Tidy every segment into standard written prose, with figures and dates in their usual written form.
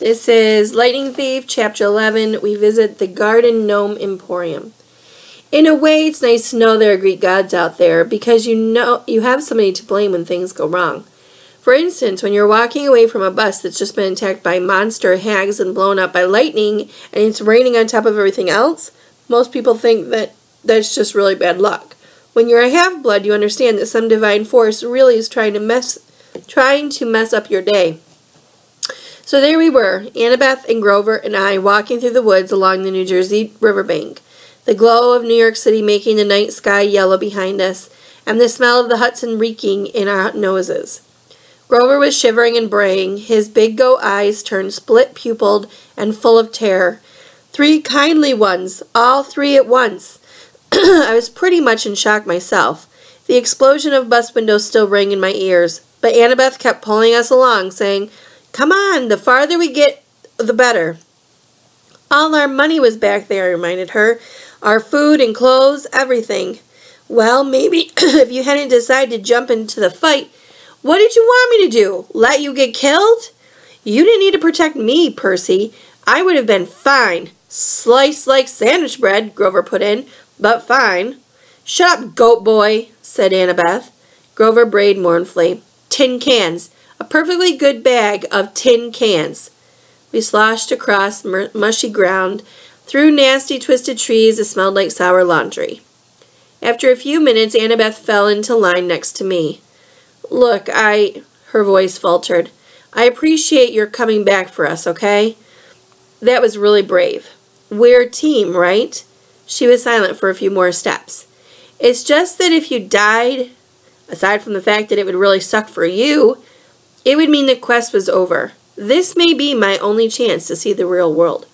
This is Lightning Thief, Chapter 11. We visit the Garden Gnome Emporium. In a way, it's nice to know there are Greek gods out there because you know you have somebody to blame when things go wrong. For instance, when you're walking away from a bus that's just been attacked by monster hags and blown up by lightning and it's raining on top of everything else, most people think that that's just really bad luck. When you're a half-blood, you understand that some divine force really is trying to mess up your day. So there we were, Annabeth and Grover and I walking through the woods along the New Jersey riverbank, the glow of New York City making the night sky yellow behind us, and the smell of the Hudson reeking in our noses. Grover was shivering and braying, his big goat eyes turned split-pupilled and full of terror. 3 kindly ones, all 3 at once. I was pretty much in shock myself. The explosion of bus windows still rang in my ears, but Annabeth kept pulling us along, saying, "Come on, the farther we get, the better." All our money was back there, I reminded her. Our food and clothes, everything. Well, maybe if you hadn't decided to jump into the fight, what did you want me to do? Let you get killed? You didn't need to protect me, Percy. I would have been fine. Sliced like sandwich bread, Grover put in, but fine. Shut up, goat boy, said Annabeth. Grover brayed mournfully. Tin cans. A perfectly good bag of tin cans. We sloshed across mushy ground, through nasty twisted trees that smelled like sour laundry. After a few minutes, Annabeth fell into line next to me. Look, her voice faltered. I appreciate your coming back for us, okay? That was really brave. We're a team, right? She was silent for a few more steps. It's just that if you died, aside from the fact that it would really suck for you, it would mean the quest was over. This may be my only chance to see the real world.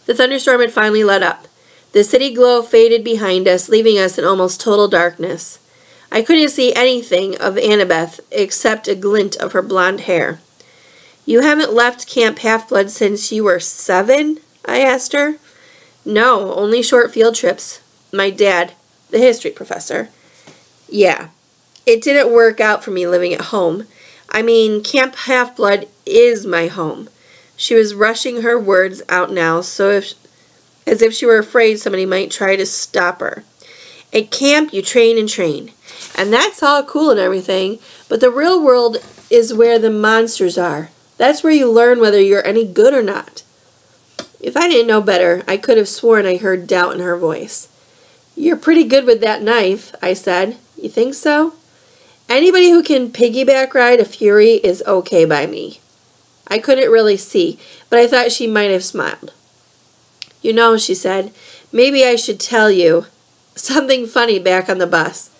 The thunderstorm had finally let up. The city glow faded behind us, leaving us in almost total darkness. I couldn't see anything of Annabeth except a glint of her blonde hair. You haven't left Camp Half-Blood since you were 7? I asked her. No, only short field trips. My dad, the history professor. Yeah, it didn't work out for me living at home. I mean, Camp Half-Blood is my home. She was rushing her words out now, as if she were afraid somebody might try to stop her. At camp, you train and train. And that's all cool and everything, but the real world is where the monsters are. That's where you learn whether you're any good or not. If I didn't know better, I could have sworn I heard doubt in her voice. You're pretty good with that knife, I said. You think so? Anybody who can piggyback ride a Fury is okay by me. I couldn't really see, but I thought she might have smiled. You know, she said, maybe I should tell you something funny back on the bus.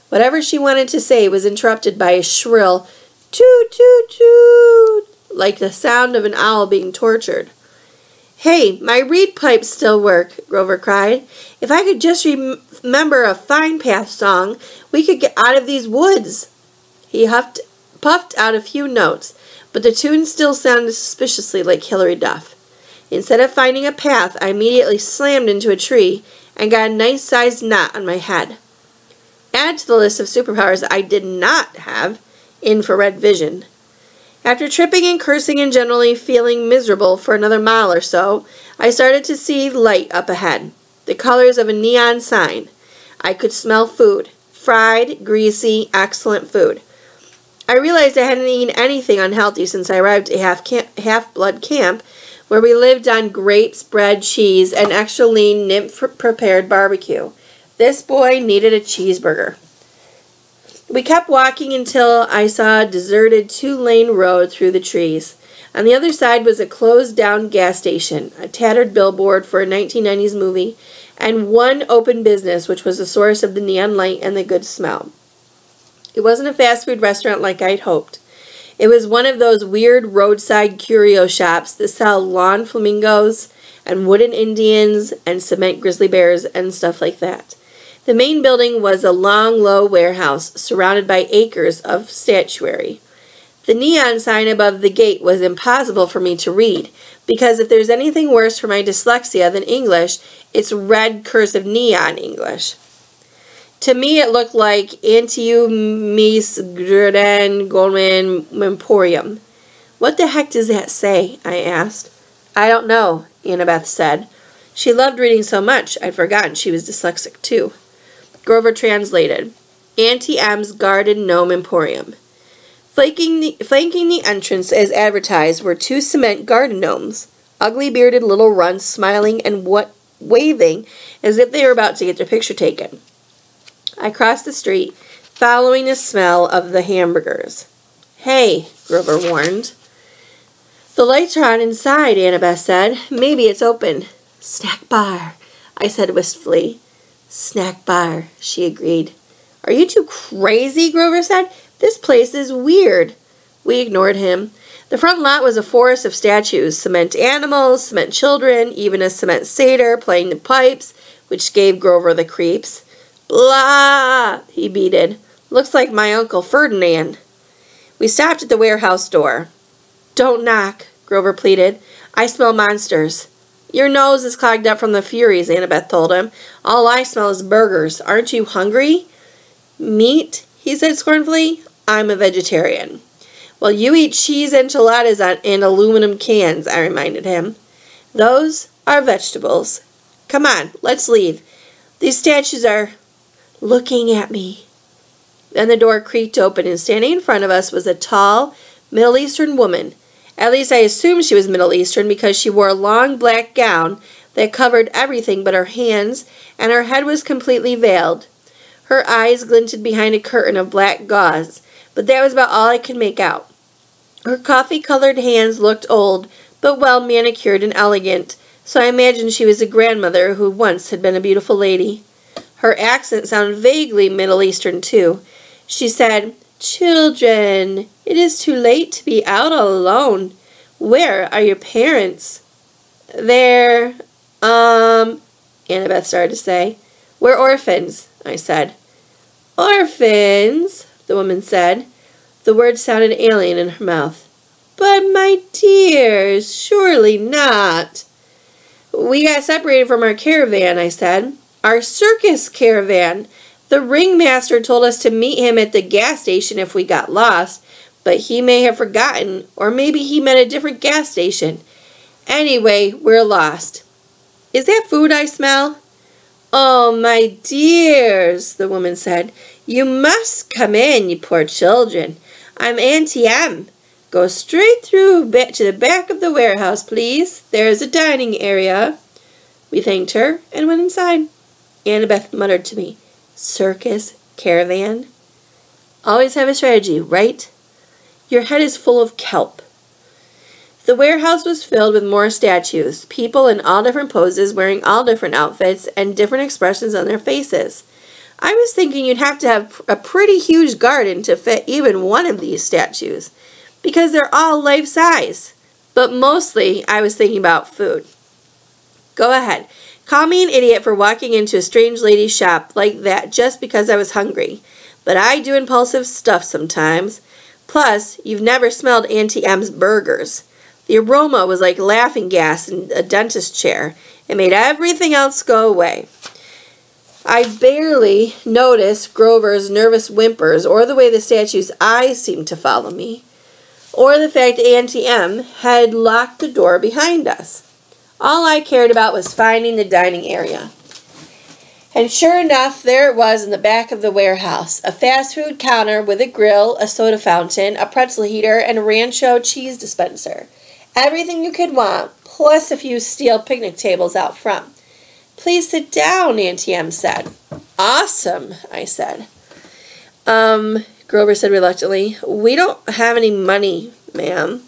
Whatever she wanted to say was interrupted by a shrill toot toot toot, like the sound of an owl being tortured. Hey, my reed pipes still work, Grover cried. If I could just remember a Fine Path song, we could get out of these woods. He puffed out a few notes, but the tune still sounded suspiciously like Hilary Duff. Instead of finding a path, I immediately slammed into a tree and got a nice-sized knot on my head. Add to the list of superpowers I did not have, infrared vision. After tripping and cursing and generally feeling miserable for another mile or so, I started to see light up ahead, the colors of a neon sign. I could smell food, fried, greasy, excellent food. I realized I hadn't eaten anything unhealthy since I arrived at Half-Blood Camp, where we lived on grapes, bread, cheese, and extra lean nymph-prepared barbecue. This boy needed a cheeseburger. We kept walking until I saw a deserted 2-lane road through the trees. On the other side was a closed-down gas station, a tattered billboard for a 1990s movie, and one open business, which was the source of the neon light and the good smell. It wasn't a fast food restaurant like I'd hoped. It was one of those weird roadside curio shops that sell lawn flamingos and wooden Indians and cement grizzly bears and stuff like that. The main building was a long, low warehouse surrounded by acres of statuary. The neon sign above the gate was impossible for me to read, because if there's anything worse for my dyslexia than English, it's red cursive neon English. To me, it looked like Antiumis Gruden Goldman Emporium. What the heck does that say? I asked. I don't know, Annabeth said. She loved reading so much, I'd forgotten she was dyslexic too. Grover translated. Auntie M's Garden Gnome Emporium. Flanking the entrance as advertised were 2 cement garden gnomes, ugly bearded little runts smiling and waving as if they were about to get their picture taken. I crossed the street, following the smell of the hamburgers. Hey, Grover warned. The lights are on inside, Annabeth said. Maybe it's open. Snack bar, I said wistfully. Snack bar, she agreed. Are you too crazy? Grover said. This place is weird. We ignored him. The front lot was a forest of statues, cement animals, cement children, even a cement satyr playing the pipes, which gave Grover the creeps. Blah, he beated. Looks like my Uncle Ferdinand. We stopped at the warehouse door. Don't knock, Grover pleaded. I smell monsters. Your nose is clogged up from the Furies, Annabeth told him. All I smell is burgers. Aren't you hungry? Meat, he said scornfully. I'm a vegetarian. Well, you eat cheese enchiladas in aluminum cans, I reminded him. Those are vegetables. Come on, let's leave. These statues are looking at me. Then the door creaked open, and standing in front of us was a tall, Middle Eastern woman. At least I assumed she was Middle Eastern because she wore a long black gown that covered everything but her hands, and her head was completely veiled. Her eyes glinted behind a curtain of black gauze, but that was about all I could make out. Her coffee-colored hands looked old, but well manicured and elegant, so I imagined she was a grandmother who once had been a beautiful lady. Her accent sounded vaguely Middle Eastern, too. She said, Children, it is too late to be out all alone. Where are your parents? They're, Annabeth started to say. We're orphans, I said. Orphans, the woman said. The word sounded alien in her mouth. But my dears, surely not. We got separated from our caravan, I said. Our circus caravan. The ringmaster told us to meet him at the gas station if we got lost, but he may have forgotten, or maybe he meant a different gas station. Anyway, we're lost. Is that food I smell? Oh, my dears, the woman said. You must come in, you poor children. I'm Auntie M. Go straight through to the back of the warehouse, please. There's a dining area. We thanked her and went inside. Annabeth muttered to me, Circus caravan? Always have a strategy, right? Your head is full of kelp. The warehouse was filled with more statues, people in all different poses wearing all different outfits and different expressions on their faces. I was thinking you'd have to have a pretty huge garden to fit even one of these statues, because they're all life-size. But mostly, I was thinking about food. Go ahead. Call me an idiot for walking into a strange lady's shop like that just because I was hungry. But I do impulsive stuff sometimes. Plus, you've never smelled Auntie M's burgers. The aroma was like laughing gas in a dentist chair. It made everything else go away. I barely noticed Grover's nervous whimpers or the way the statue's eyes seemed to follow me, or the fact Auntie M had locked the door behind us. All I cared about was finding the dining area. And sure enough, there it was in the back of the warehouse, a fast food counter with a grill, a soda fountain, a pretzel heater, and a Rancho cheese dispenser. Everything you could want, plus a few steel picnic tables out front. Please sit down, Auntie M said. Awesome, I said. Grover said reluctantly. We don't have any money, ma'am.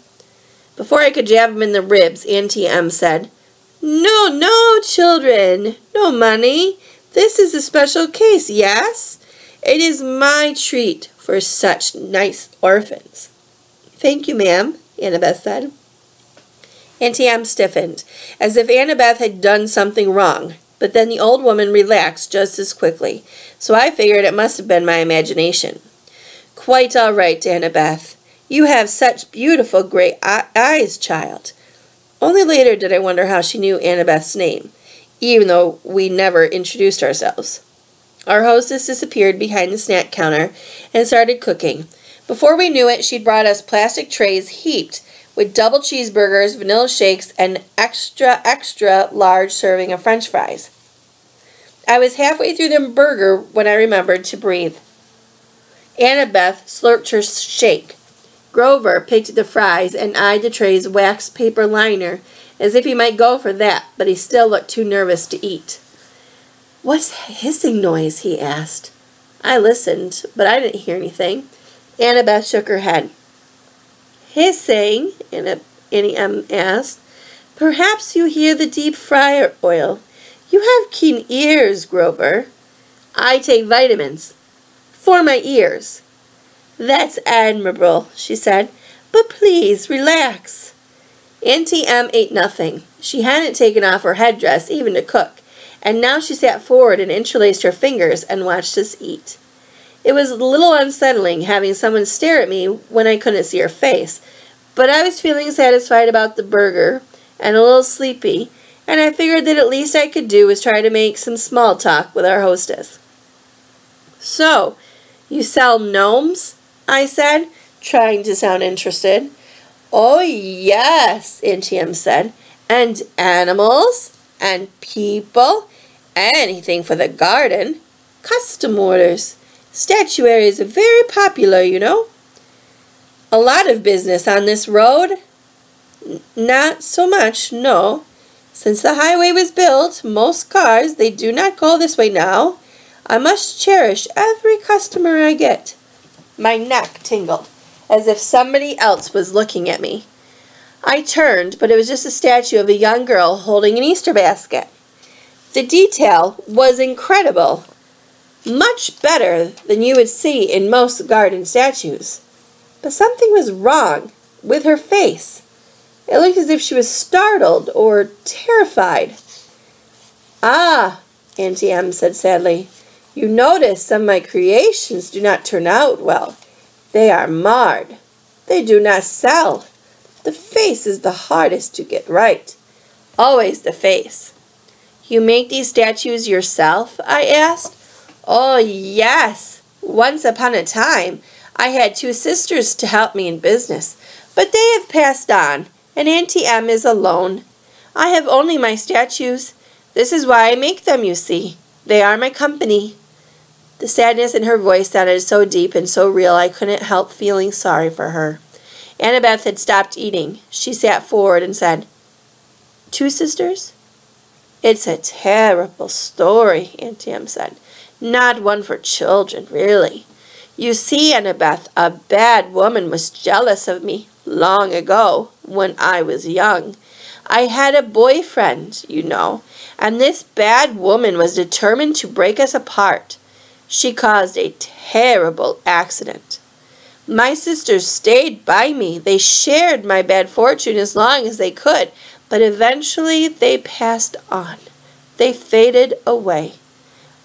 Before I could jab him in the ribs, Auntie M said, No, children, no money. This is a special case, yes? It is my treat for such nice orphans. Thank you, ma'am, Annabeth said. Auntie M stiffened, as if Annabeth had done something wrong, but then the old woman relaxed just as quickly, so I figured it must have been my imagination. Quite all right, Annabeth. You have such beautiful gray eyes, child. Only later did I wonder how she knew Annabeth's name, even though we never introduced ourselves. Our hostess disappeared behind the snack counter and started cooking, Before we knew it, she'd brought us plastic trays heaped with double cheeseburgers, vanilla shakes, and extra large serving of French fries. I was halfway through the burger when I remembered to breathe. Annabeth slurped her shake. Grover picked at the fries and eyed the tray's wax paper liner as if he might go for that, but he still looked too nervous to eat. "What's hissing noise?" he asked. I listened, but I didn't hear anything. Annabeth shook her head. "Hissing?" Annie M. asked. "Perhaps you hear the deep fryer oil. You have keen ears, Grover." "I take vitamins. For my ears." "That's admirable," she said. "But please, relax." Auntie M ate nothing. She hadn't taken off her headdress even to cook, and now she sat forward and interlaced her fingers and watched us eat. It was a little unsettling having someone stare at me when I couldn't see her face, but I was feeling satisfied about the burger and a little sleepy, and I figured that at least I could do was try to make some small talk with our hostess. "So, you sell gnomes?" I said, trying to sound interested. "Oh, yes," Auntie M said, "and animals, and people, anything for the garden. Custom orders. Statuary is very popular, you know." "A lot of business on this road?" "Not so much, no. Since the highway was built, most cars, they do not go this way now. I must cherish every customer I get." My neck tingled, as if somebody else was looking at me. I turned, but it was just a statue of a young girl holding an Easter basket. The detail was incredible, much better than you would see in most garden statues. But something was wrong with her face. It looked as if she was startled or terrified. "Ah," Auntie M said sadly, "you notice some of my creations do not turn out well. They are marred. They do not sell. The face is the hardest to get right. Always the face." "You make these statues yourself?" I asked. "Oh, yes. Once upon a time, I had 2 sisters to help me in business, but they have passed on, and Auntie M is alone. I have only my statues. This is why I make them, you see. They are my company." The sadness in her voice sounded so deep and so real I couldn't help feeling sorry for her. Annabeth had stopped eating. She sat forward and said, "2 sisters?" "It's a terrible story," Auntie M said. "Not one for children, really. You see, Annabeth, a bad woman was jealous of me long ago when I was young. I had a boyfriend, you know, and this bad woman was determined to break us apart. She caused a terrible accident. My sisters stayed by me. They shared my bad fortune as long as they could, but eventually they passed on. They faded away.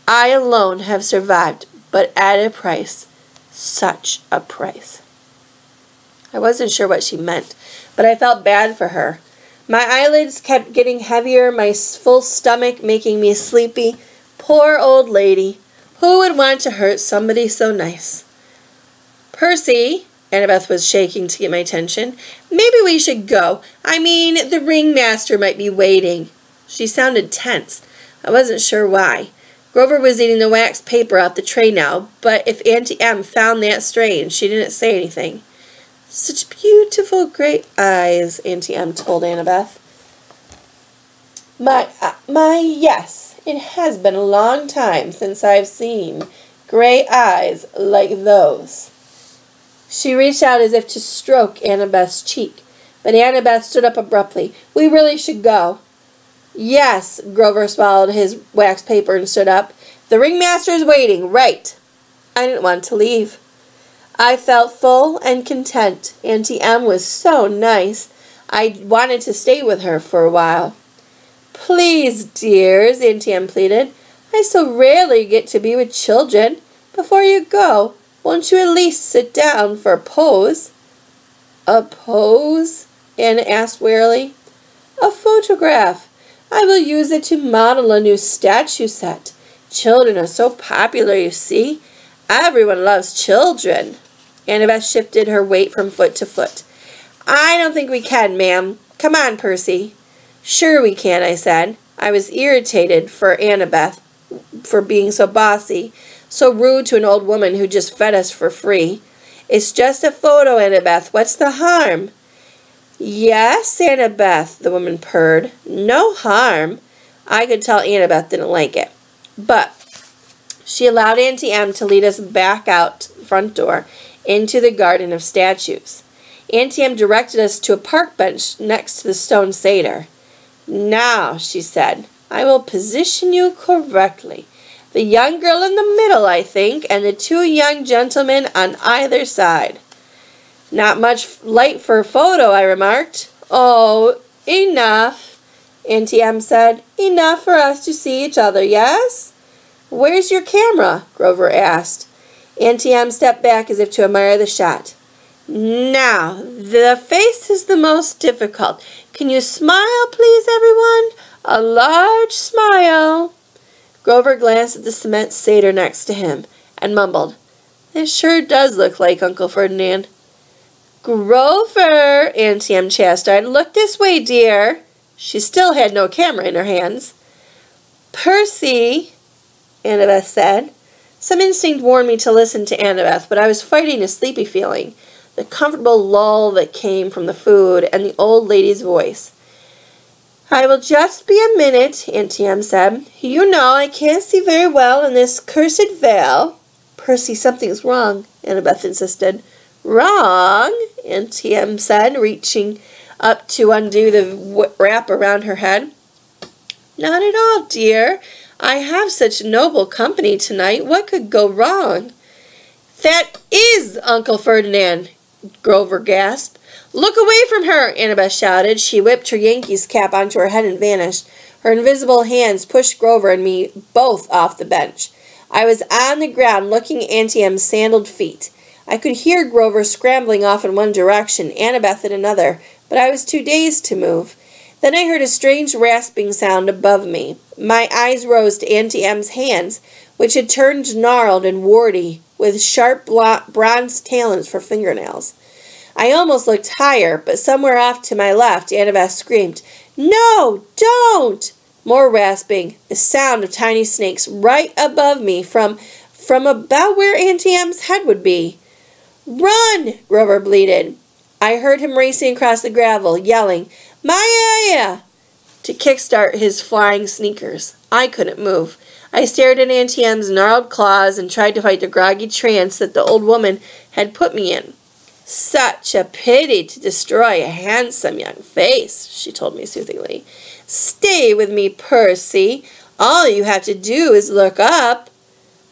I alone have survived, but at a price. Such a price." I wasn't sure what she meant, but I felt bad for her. My eyelids kept getting heavier, my full stomach making me sleepy. Poor old lady. Who would want to hurt somebody so nice? "Percy," Annabeth was shaking to get my attention, "maybe we should go. I mean, the ringmaster might be waiting." She sounded tense. I wasn't sure why. Grover was eating the wax paper off the tray now, but if Auntie M found that strange, she didn't say anything. "Such beautiful gray eyes," Auntie M told Annabeth. Yes, it has been a long time since I've seen gray eyes like those." She reached out as if to stroke Annabeth's cheek, but Annabeth stood up abruptly. "We really should go." "Yes," Grover swallowed his wax paper and stood up. "The ringmaster is waiting, right." I didn't want to leave. I felt full and content. Auntie M was so nice. I wanted to stay with her for a while. "Please, dears," Auntie M pleaded. "I so rarely get to be with children. Before you go, won't you at least sit down for a pose?" "A pose?" Anna asked wearily. "A photograph. I will use it to model a new statue set. Children are so popular, you see. Everyone loves children." Annabeth shifted her weight from foot to foot. I don't think we can, ma'am. Come on, Percy. Sure we can, I said. I was irritated for Annabeth for being so bossy, so rude to an old woman who just fed us for free. It's just a photo, Annabeth. What's the harm? Yes, Annabeth, the woman purred. No harm. I could tell Annabeth didn't like it. But she allowed Auntie Em to lead us back out the front door into the garden of statues. Auntie Em directed us to a park bench next to the stone satyr. Now, she said, I will position you correctly. The young girl in the middle, I think, and the two young gentlemen on either side. Not much light for a photo, I remarked. Oh, enough, Auntie Em said. Enough for us to see each other, yes? Where's your camera? Grover asked. Auntie Em stepped back as if to admire the shot. Now, the face is the most difficult. Can you smile, please, everyone? A large smile. Grover glanced at the cement satyr next to him and mumbled, It sure does look like Uncle Ferdinand. Grover, Auntie Em chastised, look this way, dear. She still had no camera in her hands. Percy, Annabeth said. Some instinct warned me to listen to Annabeth, but I was fighting a sleepy feeling, the comfortable lull that came from the food and the old lady's voice. I will just be a minute, Auntie Em said. You know I can't see very well in this cursed veil. Percy, something's wrong, Annabeth insisted. Wrong, Auntie Em said, reaching up to undo the wrap around her head. Not at all, dear. I have such noble company tonight. What could go wrong? That is Uncle Ferdinand, Grover gasped. Look away from her, Annabeth shouted. She whipped her Yankees cap onto her head and vanished. Her invisible hands pushed Grover and me both off the bench. I was on the ground looking at Auntie Em's sandaled feet. I could hear Grover scrambling off in one direction, Annabeth in another, but I was too dazed to move. Then I heard a strange rasping sound above me. My eyes rose to Auntie Em's hands, which had turned gnarled and warty, with sharp bronze talons for fingernails. I almost looked higher, but somewhere off to my left, Annabeth screamed, No, don't! More rasping, the sound of tiny snakes right above me from about where Auntie Em's head would be. Run! Grover bleated. I heard him racing across the gravel, yelling, Maya! to kickstart his flying sneakers. I couldn't move. I stared at Auntie Em's gnarled claws and tried to fight the groggy trance that the old woman had put me in. Such a pity to destroy a handsome young face, she told me soothingly. Stay with me, Percy. All you have to do is look up.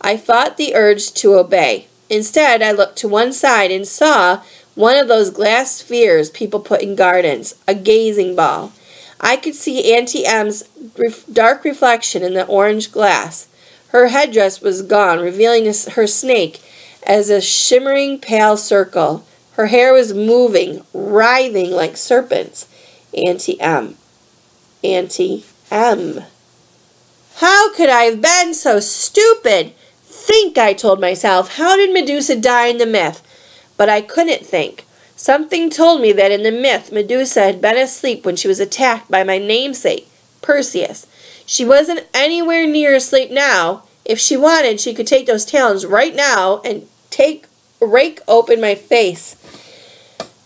I fought the urge to obey. Instead, I looked to one side and saw one of those glass spheres people put in gardens, a gazing ball. I could see Auntie Em's dark reflection in the orange glass. Her headdress was gone, revealing her snake as a shimmering pale circle. Her hair was moving, writhing like serpents. Auntie Em. Auntie Em. How could I have been so stupid? Think, I told myself. How did Medusa die in the myth? But I couldn't think. Something told me that in the myth, Medusa had been asleep when she was attacked by my namesake, Perseus. She wasn't anywhere near asleep now. If she wanted, she could take those talons right now and rake open my face.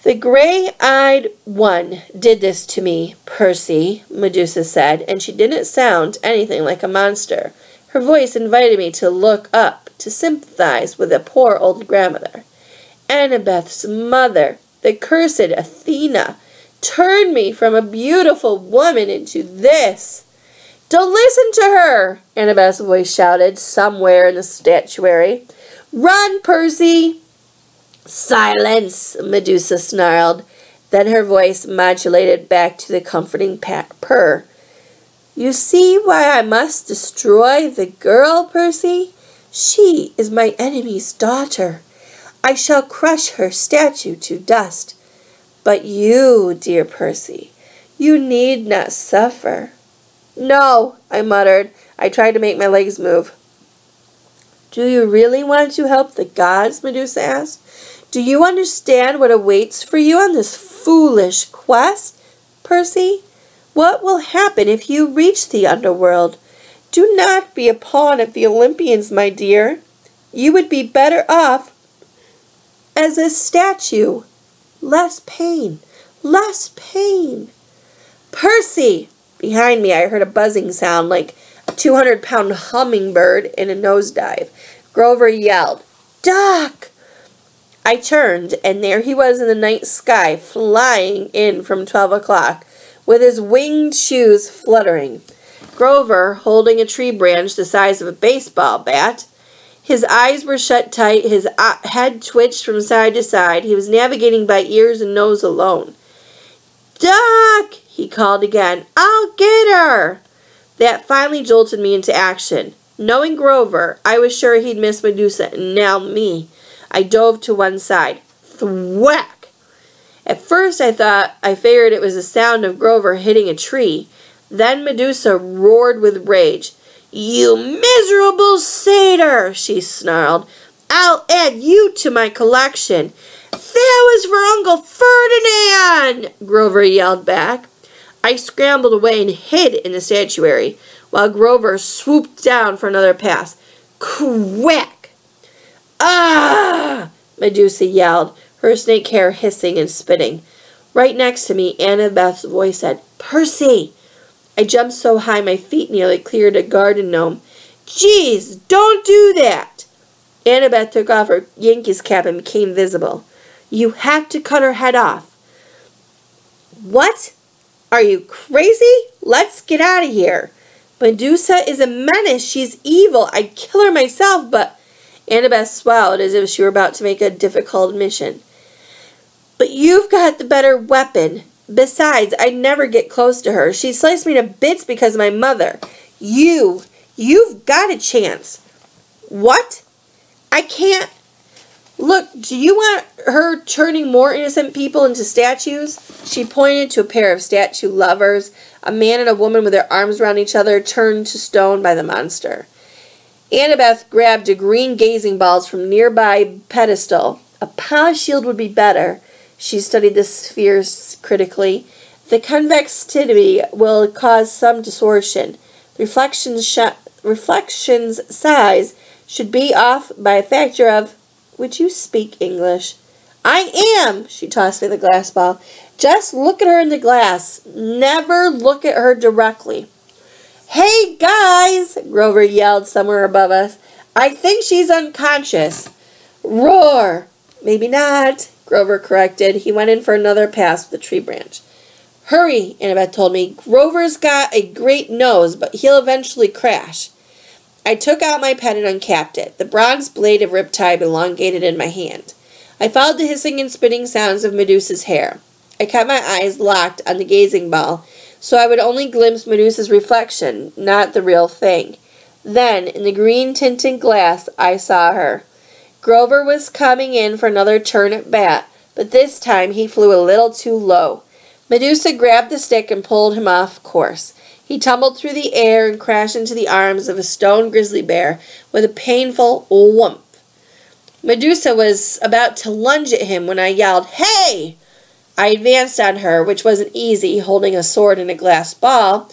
The gray-eyed one did this to me, Percy, Medusa said, and she didn't sound anything like a monster. Her voice invited me to look up, to sympathize with the poor old grandmother. Annabeth's mother, the cursed Athena, turned me from a beautiful woman into this. Don't listen to her, Annabeth's voice shouted somewhere in the statuary. Run, Percy! Silence, Medusa snarled. Then her voice modulated back to the comforting purr. You see why I must destroy the girl, Percy? She is my enemy's daughter. I shall crush her statue to dust. But you, dear Percy, you need not suffer. No, I muttered. I tried to make my legs move. Do you really want to help the gods? Medusa asked. Do you understand what awaits for you on this foolish quest, Percy? What will happen if you reach the underworld? Do not be a pawn of the Olympians, my dear. You would be better off as a statue. Less pain, less pain. Percy! Behind me I heard a buzzing sound like a 200-pound hummingbird in a nosedive. Grover yelled, "Doc!" I turned, and there he was in the night sky, flying in from 12 o'clock, with his winged shoes fluttering. Grover, holding a tree branch the size of a baseball bat. His eyes were shut tight, his head twitched from side to side. He was navigating by ears and nose alone. "Doc!" he called again. "I'll get her!" That finally jolted me into action. Knowing Grover, I was sure he'd miss Medusa and now me. I dove to one side. Thwack! At first I figured it was the sound of Grover hitting a tree. Then Medusa roared with rage. "You miserable satyr!" she snarled. "I'll add you to my collection." "That was for Uncle Ferdinand!" Grover yelled back. I scrambled away and hid in the statuary, while Grover swooped down for another pass. Quack! "Ah!" Medusa yelled, her snake hair hissing and spitting. Right next to me, Annabeth's voice said, "Percy!" I jumped so high my feet nearly cleared a garden gnome. "Geez, don't do that!" Annabeth took off her Yankees cap and became visible. "You have to cut her head off." "What? Are you crazy? Let's get out of here. Medusa is a menace. She's evil. I'd kill her myself, but..." Annabeth swallowed as if she were about to make a difficult admission. "But you've got the better weapon. Besides, I'd never get close to her. She sliced me to bits because of my mother. You've got a chance." "What? I can't..." "Look, do you want her turning more innocent people into statues?" She pointed to a pair of statue lovers, a man and a woman with their arms around each other, turned to stone by the monster. Annabeth grabbed a green gazing balls from nearby pedestal. "A polished shield would be better." She studied the spheres critically. "The convexity will cause some distortion. The reflection's size should be off by a factor of..." "Would you speak English?" "I am!" She tossed me the glass ball. "Just look at her in the glass. Never look at her directly." "Hey, guys!" Grover yelled somewhere above us. "I think she's unconscious." "Roar!" "Maybe not," Grover corrected. He went in for another pass with the tree branch. "Hurry," Annabeth told me. "Grover's got a great nose, but he'll eventually crash." I took out my pen and uncapped it. The bronze blade of riptide elongated in my hand. I followed the hissing and spitting sounds of Medusa's hair. I kept my eyes locked on the gazing ball, so I would only glimpse Medusa's reflection, not the real thing. Then, in the green-tinted glass, I saw her. Grover was coming in for another turn at bat, but this time he flew a little too low. Medusa grabbed the stick and pulled him off course. He tumbled through the air and crashed into the arms of a stone grizzly bear with a painful whoomp. Medusa was about to lunge at him when I yelled, "Hey!" I advanced on her, which wasn't easy, holding a sword and a glass ball.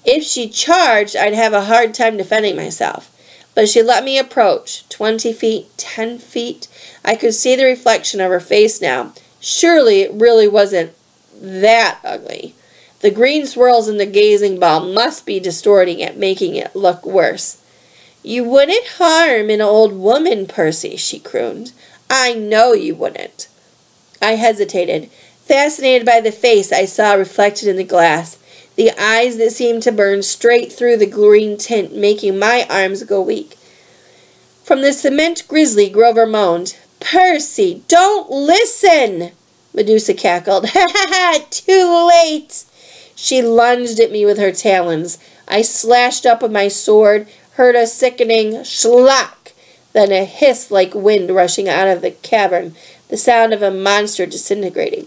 If she charged, I'd have a hard time defending myself. But she let me approach. 20 feet, 10 feet. I could see the reflection of her face now. Surely it really wasn't that ugly. The green swirls in the gazing ball must be distorting it, making it look worse. "You wouldn't harm an old woman, Percy," she crooned. "I know you wouldn't." I hesitated, fascinated by the face I saw reflected in the glass, the eyes that seemed to burn straight through the green tint, making my arms go weak. From the cement grizzly, Grover moaned, "Percy, don't listen!" Medusa cackled, "Ha ha ha, too late!" She lunged at me with her talons. I slashed up with my sword, heard a sickening schlock, then a hiss like wind rushing out of the cavern, the sound of a monster disintegrating.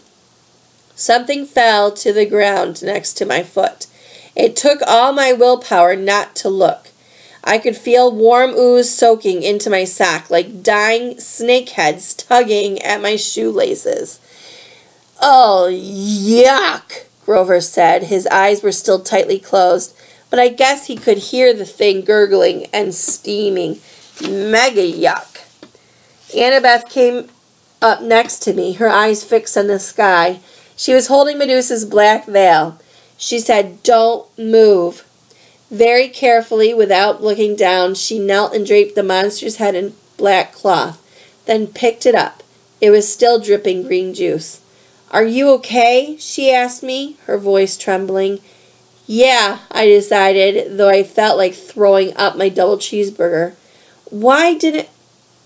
Something fell to the ground next to my foot. It took all my willpower not to look. I could feel warm ooze soaking into my sock like dying snakeheads tugging at my shoelaces. "Oh, yuck," Grover said. His eyes were still tightly closed, but I guess he could hear the thing gurgling and steaming. "Mega yuck." Annabeth came up next to me, her eyes fixed on the sky. She was holding Medusa's black veil. She said, "Don't move." Very carefully, without looking down, she knelt and draped the monster's head in black cloth, then picked it up. It was still dripping green juice. "Are you okay?" she asked me, her voice trembling. "Yeah," I decided, though I felt like throwing up my double cheeseburger. Why didn't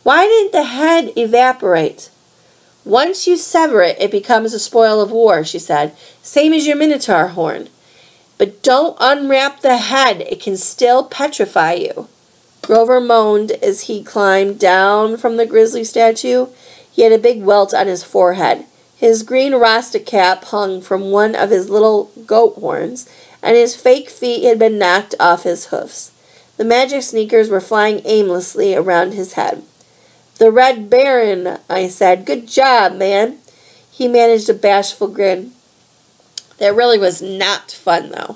the head evaporate?" "Once you sever it, it becomes a spoil of war," she said. "Same as your minotaur horn. But don't unwrap the head. It can still petrify you." Grover moaned as he climbed down from the grizzly statue. He had a big welt on his forehead. His green rasta cap hung from one of his little goat horns, and his fake feet had been knocked off his hoofs. The magic sneakers were flying aimlessly around his head. "The Red Baron," I said. "Good job, man." He managed a bashful grin. That really was not fun, though.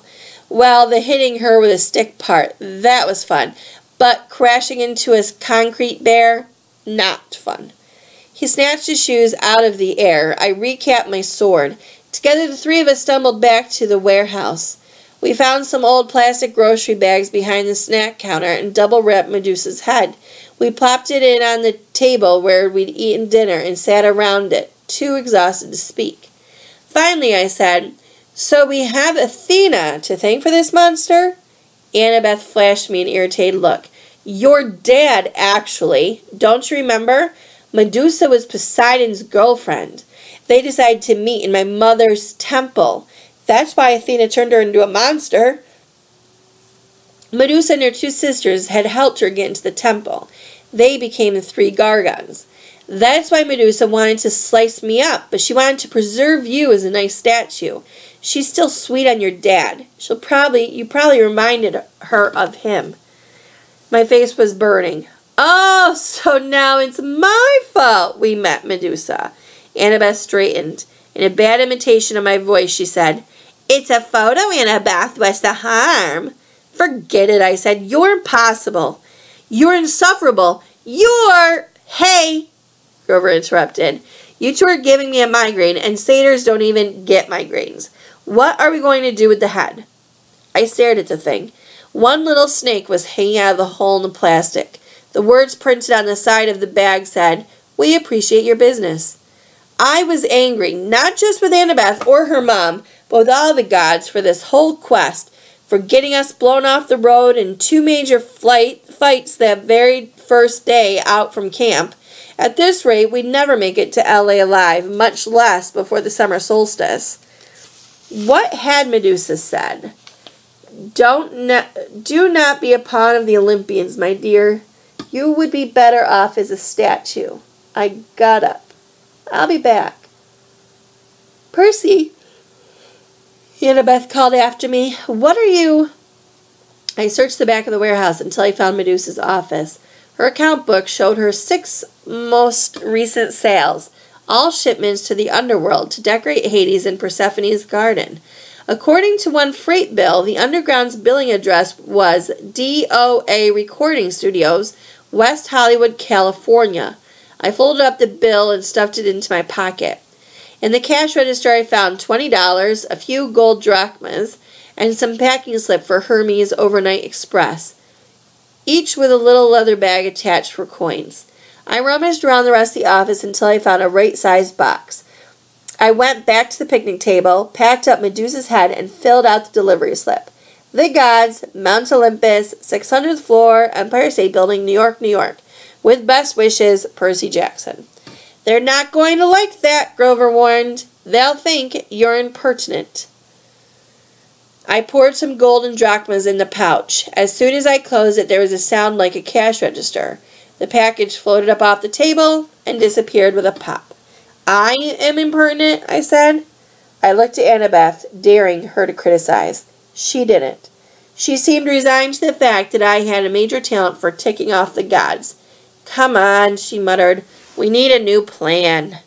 Well, the hitting her with a stick part, that was fun. But crashing into a concrete bear, not fun. He snatched his shoes out of the air. I recapped my sword. Together, the three of us stumbled back to the warehouse. We found some old plastic grocery bags behind the snack counter and double-wrapped Medusa's head. We plopped it in on the table where we'd eaten dinner and sat around it, too exhausted to speak. Finally, I said, "So we have Athena to thank for this monster?" Annabeth flashed me an irritated look. "Your dad, actually. Don't you remember? Medusa was Poseidon's girlfriend. They decided to meet in my mother's temple. That's why Athena turned her into a monster. Medusa and her two sisters had helped her get into the temple. They became the three Gargons. That's why Medusa wanted to slice me up, but she wanted to preserve you as a nice statue. She's still sweet on your dad. You probably reminded her of him." My face was burning. "Oh, so now it's my fault we met Medusa." Annabeth straightened. In a bad imitation of my voice, she said, "It's a photo, Annabeth. What's the harm?" "Forget it," I said. "You're impossible. You're insufferable. Hey," Grover interrupted. "You two are giving me a migraine, and satyrs don't even get migraines. What are we going to do with the head?" I stared at the thing. One little snake was hanging out of the hole in the plastic. The words printed on the side of the bag said, "We appreciate your business." I was angry, not just with Annabeth or her mom, but with all the gods for this whole quest, for getting us blown off the road in two major fights that very first day out from camp. At this rate, we'd never make it to L.A. alive, much less before the summer solstice. What had Medusa said? Do not be a pawn of the Olympians, my dear. You would be better off as a statue. I got up. I'll be back. "Percy," Annabeth called after me. "What are you—" I searched the back of the warehouse until I found Medusa's office. Her account book showed her 6 most recent sales, all shipments to the underworld to decorate Hades and Persephone's garden. According to one freight bill, the underground's billing address was DOA Recording Studios, West Hollywood, California. I folded up the bill and stuffed it into my pocket. In the cash register, I found $20, a few gold drachmas, and some packing slip for Hermes Overnight Express, each with a little leather bag attached for coins. I rummaged around the rest of the office until I found a right-sized box. I went back to the picnic table, packed up Medusa's head, and filled out the delivery slip. The Gods, Mount Olympus, 600th floor, Empire State Building, New York, New York. With best wishes, Percy Jackson. "They're not going to like that," Grover warned. "They'll think you're impertinent." I poured some golden drachmas in the pouch. As soon as I closed it, there was a sound like a cash register. The package floated up off the table and disappeared with a pop. "I am impertinent," I said. I looked at Annabeth, daring her to criticize. She didn't. She seemed resigned to the fact that I had a major talent for ticking off the gods. Come on, she muttered. We need a new plan.